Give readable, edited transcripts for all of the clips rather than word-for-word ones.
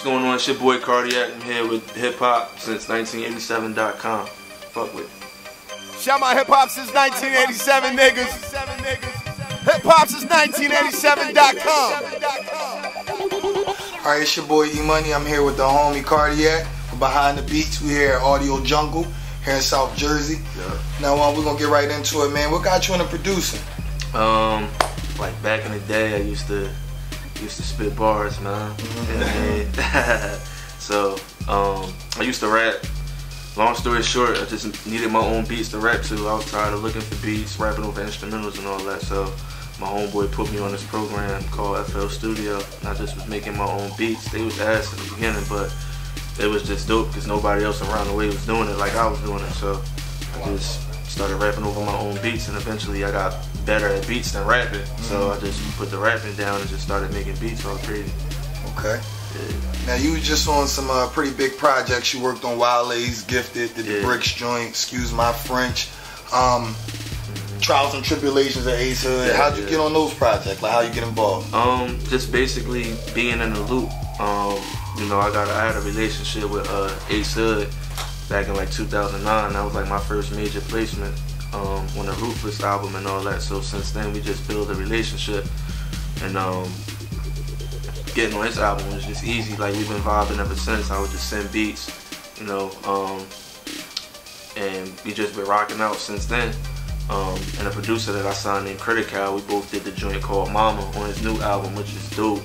What's going on? It's your boy Cardiak. I'm here with hip hop since 1987.com. Fuck with it. Shout my hip hop since 1987, niggas. Hip hop since 1987.com. Alright, it's your boy E-Money. I'm here with the homie Cardiak. We're behind the beats. We're here at Audio Jungle here in South Jersey. Yeah. Now we're gonna get right into it, man. What got you into producing? Like back in the day, I used to spit bars, man. So I used to rap. Long story short, I just needed my own beats to rap to. I was tired of looking for beats, rapping over instrumentals and all that. So my homeboy put me on this program called FL Studio, and I just was making my own beats. They was ass in the beginning, but it was just dope because nobody else around the way was doing it like I was doing it. So I just started rapping over my own beats, and eventually I got better at beats than rapping. So I just put the rapping down and just started making beats all crazy. Okay. Yeah. Now you was just on some pretty big projects. You worked on Wale's Gifted, did the Bricks joint, excuse my French, Trials and Tribulations of Ace Hood. Yeah, How'd you get on those projects? Like how you get involved? Just basically being in the loop. You know, I had a relationship with Ace Hood back in like 2009. That was like my first major placement on the Ruthless album and all that. So since then we just built a relationship, and getting on his album was just easy. Like we've been vibing ever since. I would just send beats, you know, and we just been rocking out since then. And a producer that I signed named Cardiak, we both did the joint called Mama on his new album, which is dope,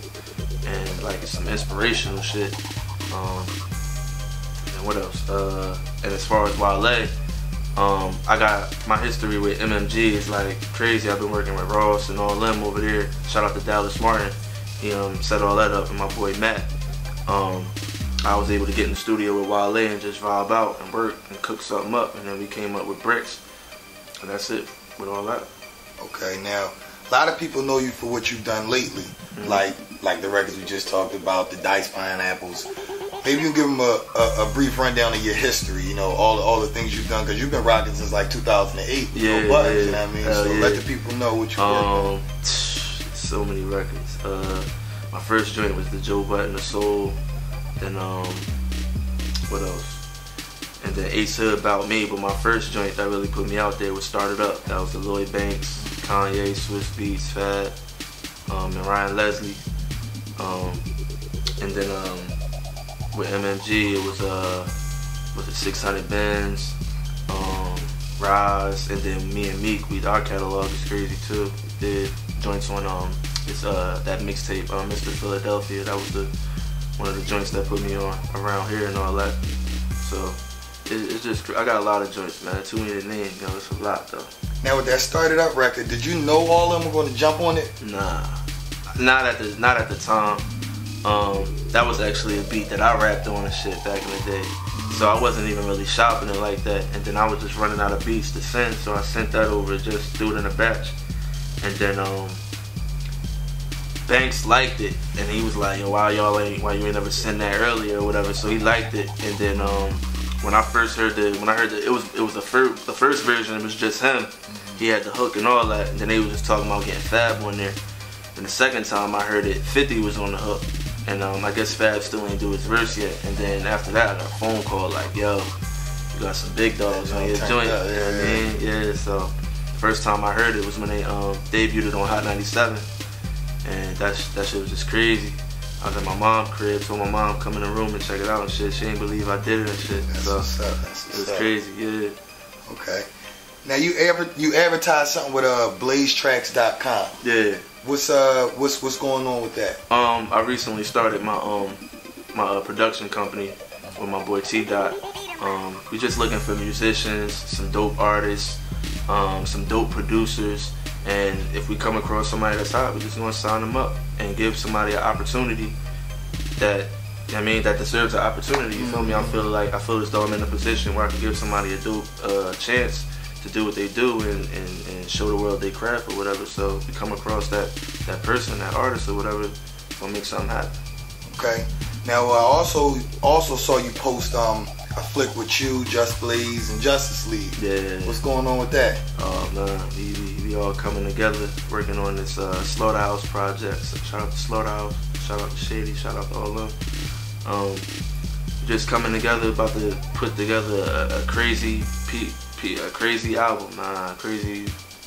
and like it's some inspirational shit. And what else? And as far as Wale, I got my history with MMG is like crazy. I've been working with Ross and all them over there. Shout out to Dallas Martin. He set all that up, and my boy Matt. I was able to get in the studio with Wale and just vibe out and work and cook something up, and then we came up with Bricks, and that's it with all that. Okay, now a lot of people know you for what you've done lately, like the records we just talked about, the Dice Pineapples. Maybe you can give them a brief rundown of your history, you know, all the things you've done, because you've been rocking since like 2008. Yeah, no buttons, yeah. You know what I mean? So let the people know what you've done. So many records. My first joint was the Joe Button, The Soul. Then what else? And then Ace Hood, About Me. But my first joint that really put me out there was Started Up. That was the Lloyd Banks, Kanye, Swiss Beats, Fad, and Ryan Leslie. And then with MMG, it was it 600 Benz, Rise, and then me and Meek. Our catalog is crazy too. Did joints on that mixtape, Mr. Philadelphia. That was one of the joints that put me on around here and all that. So it's just, I got a lot of joints, man. Too many to name, yo. It's a lot though. Now with that Started Up record, did you know all of them were going to jump on it? Nah, not at the time. That was actually a beat that I rapped on and shit back in the day. So I wasn't even really shopping it like that. And then I was just running out of beats to send, so I sent that over, just threw it in a batch. And then Banks liked it, and he was like, "Yo, why you ain't never send that earlier or whatever?" So he liked it, and then when I heard it was the first version. It was just him. He had the hook and all that, and then they was just talking about getting Fab on there. And the second time I heard it, 50 was on the hook, and I guess Fab still ain't do his verse yet. And then after that, I got a phone call like, "Yo, you got some big dogs on your joint." You know what I mean? Yeah. So first time I heard it was when they debuted it on Hot 97. And that shit was just crazy. I was at my mom's crib, so my mom come in the room and check it out and shit. She ain't believe I did it and shit. That's so what's up. it was crazy, yeah. Okay. Now you advertised something with blazetracks.com. Yeah. What's going on with that? I recently started my production company with my boy T-Dot. We just looking for musicians, some dope artists, some dope producers. And if we come across somebody that's hot, we're just gonna sign them up and give somebody an opportunity that deserves an opportunity. You feel me? I feel as though I'm in a position where I can give somebody a dope chance to do what they do and show the world they craft or whatever. So if we come across that person, that artist or whatever, gonna make something happen. Okay. Now I also saw you post a flick with you, Just Blaze, and Justice League. Yeah. What's going on with that? Oh man, we all coming together, working on this Slaughterhouse project. So shout out to Slaughterhouse, shout out to Shady, shout out to all of them. Just coming together, about to put together a crazy album, crazy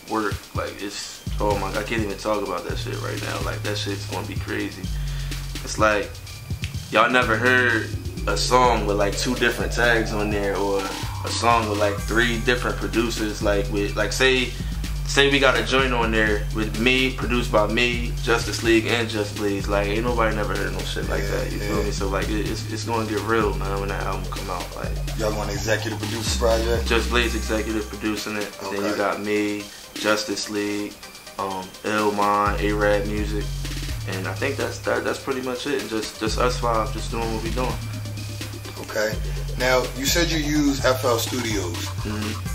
work. Like, it's, oh my God, I can't even talk about that shit right now. Like, that shit's gonna be crazy. It's like, y'all never heard a song with like 2 different tags on there, or a song with like 3 different producers, like with, like, say we got a joint on there with me, produced by me, Justice League, and Just Blaze. Like, ain't nobody never heard no shit like that. You feel me? So like, it's gonna get real, man, when that album come out. Like, y'all want to executive produce the project? Just Blaze executive producing it. And then you got me, Justice League, Illmind, A-Rad Music, and I think that's pretty much it. And just us 5, just doing what we doing. Okay. Now, you said you use FL Studios.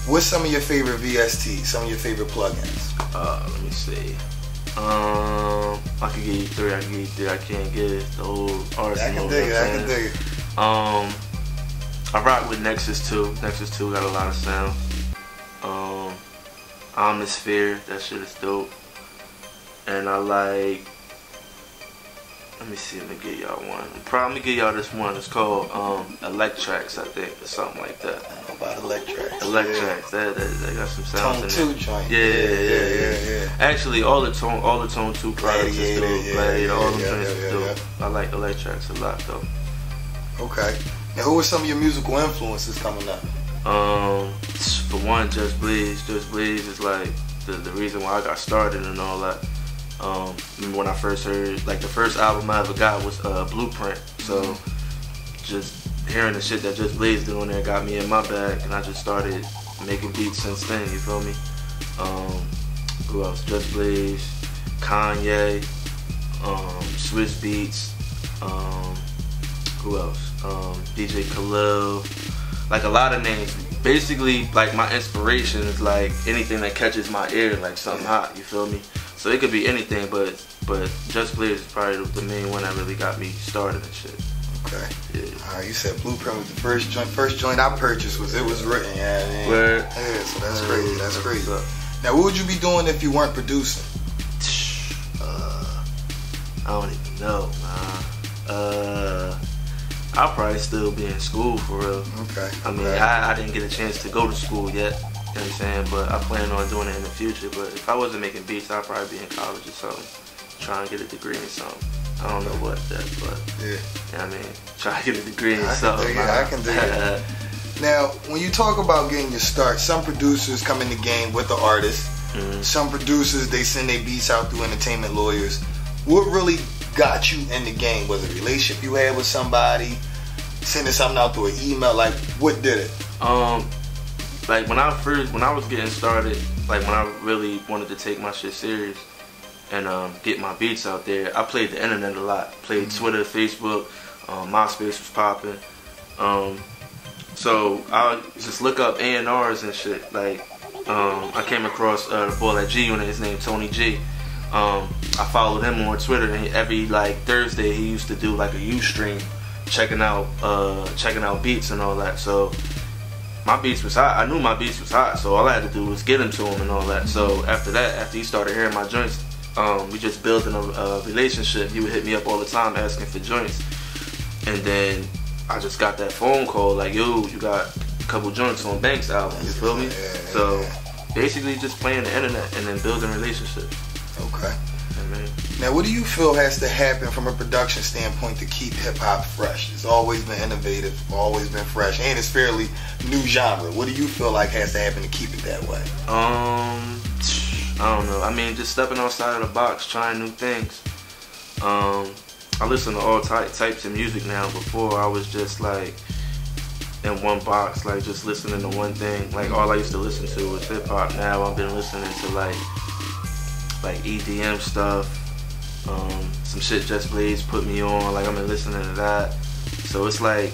What's some of your favorite VSTs? Some of your favorite plugins? Let me see. I can give you 3. I can't get the whole arsenal. I can dig it. I rock with Nexus 2. Nexus 2 got a lot of sound. Omnisphere, that shit is dope. And I like, let me see, let me get y'all one. I'm gonna get y'all this one. It's called Electrax, I think, or something like that. I don't know about Electrax. Electrax, they got some sounds Tone in 2 it. joint. Yeah. Actually, all the Tone 2 products is dope. Gladiator, all them joints is dope. I like Electrax a lot though. Okay. Now, who are some of your musical influences coming up? For one, Just Blaze. Just Blaze is like the reason why I got started and all that. Remember when I first heard, like, the first album I ever got was Blueprint. So just hearing the shit that Just Blaze doing there got me in my bag, and I just started making beats since then. You feel me? Who else? Just Blaze, Kanye, Swiss Beats. Who else? DJ Khalil. Like, a lot of names. Basically, like, my inspiration is like anything that catches my ear, like something hot. You feel me? So it could be anything, but Just Blaze is probably the main one that really got me started and shit. Okay. Yeah. Alright, you said Blueprint was the first joint. First joint I purchased was It Was Written. Yeah, Word. Yeah, so that's crazy. That's crazy. Now, what would you be doing if you weren't producing? I don't even know, man. I'll probably still be in school for real. Okay. I mean, I didn't get a chance to go to school yet. You know what I'm saying? But I plan on doing it in the future. But if I wasn't making beats, I'd probably be in college or something, trying to get a degree in something. I don't know what that, but yeah. You know what I mean? Try to get a degree in something. I can dig it. Now, when you talk about getting your start, some producers come in the game with the artist. Some producers, they send their beats out through entertainment lawyers. What really got you in the game? Was it a relationship you had with somebody? Sending something out through an email? Like, what did it? Like, when I was getting started, like, when I really wanted to take my shit serious and get my beats out there, I played the internet a lot. Played Twitter, Facebook, MySpace was popping. So I just look up A&Rs and shit. Like, I came across a boy at G Unit, his name Tony G. I followed him on Twitter, and every like Thursday he used to do like a Ustream, checking out beats and all that. So my beats was hot. I knew my beats was hot, so all I had to do was get him to him and all that. So after that, after he started hearing my joints, we just built a relationship. He would hit me up all the time asking for joints, and then I just got that phone call like, yo, you got a couple joints on Banks' album, you feel me? So basically just playing the internet and then building relationships. Okay. I mean, now, what do you feel has to happen from a production standpoint to keep hip-hop fresh? It's always been innovative, always been fresh, and it's fairly new genre. What do you feel like has to happen to keep it that way? I don't know. I mean, just stepping outside of the box, trying new things. I listen to all types of music now. Before, I was just like in one box, like just listening to one thing. Like, all I used to listen to was hip-hop. Now I've been listening to like EDM stuff, some shit Just Blaze put me on, like I've been listening to that. So it's like,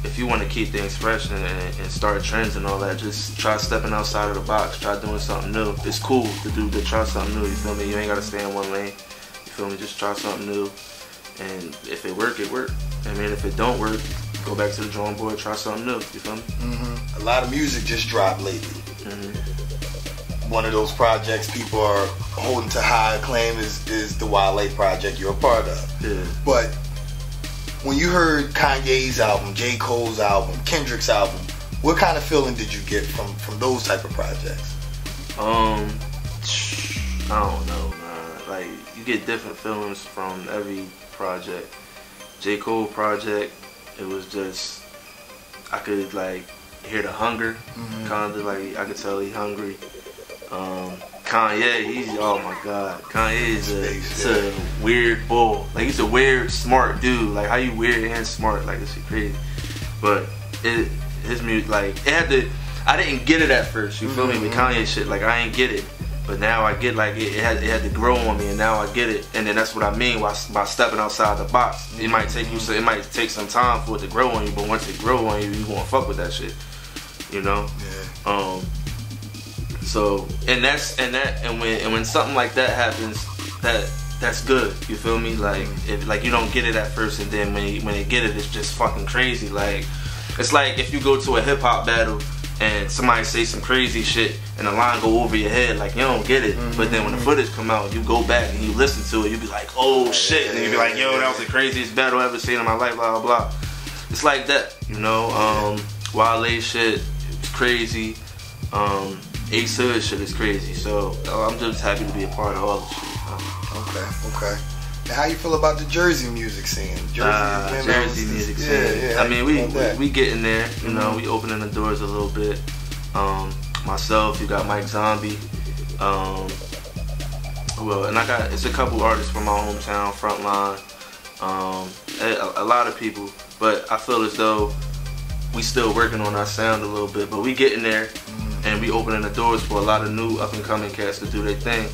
if you want to keep things fresh and start trends and all that, just try stepping outside of the box, try doing something new. It's cool to try something new, you feel me? You ain't gotta stay in one lane, you feel me? Just try something new, and if it work, it work. I mean, if it don't work, go back to the drawing board, try something new, you feel me? A lot of music just dropped lately. One of those projects people are holding to high acclaim is the Wale project you're a part of. Yeah. But when you heard Kanye's album, J. Cole's album, Kendrick's album, what kind of feeling did you get from those type of projects? I don't know, man. Like, you get different feelings from every project. J. Cole project, it was just, I could like hear the hunger, kind of like I could tell he hungry. Kanye, he's, oh my God, Kanye is a weird bull. Like, he's a weird, smart dude. Like, how you weird and smart? Like, this shit crazy. But his music, like, it had to. I didn't get it at first. You feel me? With Kanye shit, like, I ain't get it. But now I get, like, it had to grow on me, and now I get it. And then that's what I mean by stepping outside the box. It might take you, so it might take some time for it to grow on you. But once it grow on you, you gonna fuck with that shit. You know? Yeah. So and when something like that happens, that's good. You feel me? Like, if like you don't get it at first, and then when you get it, it's just fucking crazy. Like, it's like if you go to a hip hop battle and somebody say some crazy shit and the line go over your head, like, you don't get it. But then when the footage come out, you go back and you listen to it, you be like, oh shit, and you be like, yo, that was the craziest battle I ever seen in my life, blah blah blah. It's like that, you know. Wale shit, it was crazy. Ace Hood shit is crazy, so I'm just happy to be a part of all the shit. Okay. Now, how you feel about the Jersey music scene? Jersey music scene. Yeah, I mean, we getting there. You know, we opening the doors a little bit. Myself, you got Mike Zombie. Well, and it's a couple artists from my hometown, Frontline. A lot of people, but I feel as though we still working on our sound a little bit, but we getting there. And we opening the doors for a lot of new up and coming cats to do their thing.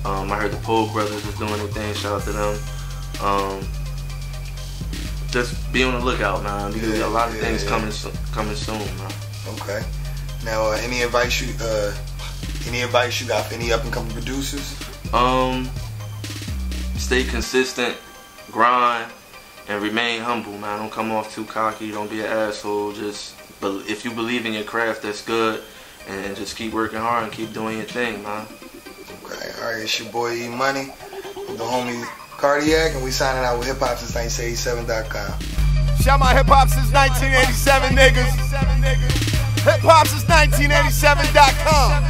I heard the Poe brothers is doing their thing. Shout out to them. Just be on the lookout, man. Because a lot of things coming soon, man. Okay. Now, any advice you got for any up and coming producers? Stay consistent, grind, and remain humble, man. Don't come off too cocky. Don't be an asshole. Just, if you believe in your craft, that's good. And just keep working hard and keep doing your thing, man. Okay, alright, it's your boy E Money with the homie Cardiak, and we signing out with HHH1987.com. Shout my hip hop since 1987 niggas. Hip hop since 1987.com.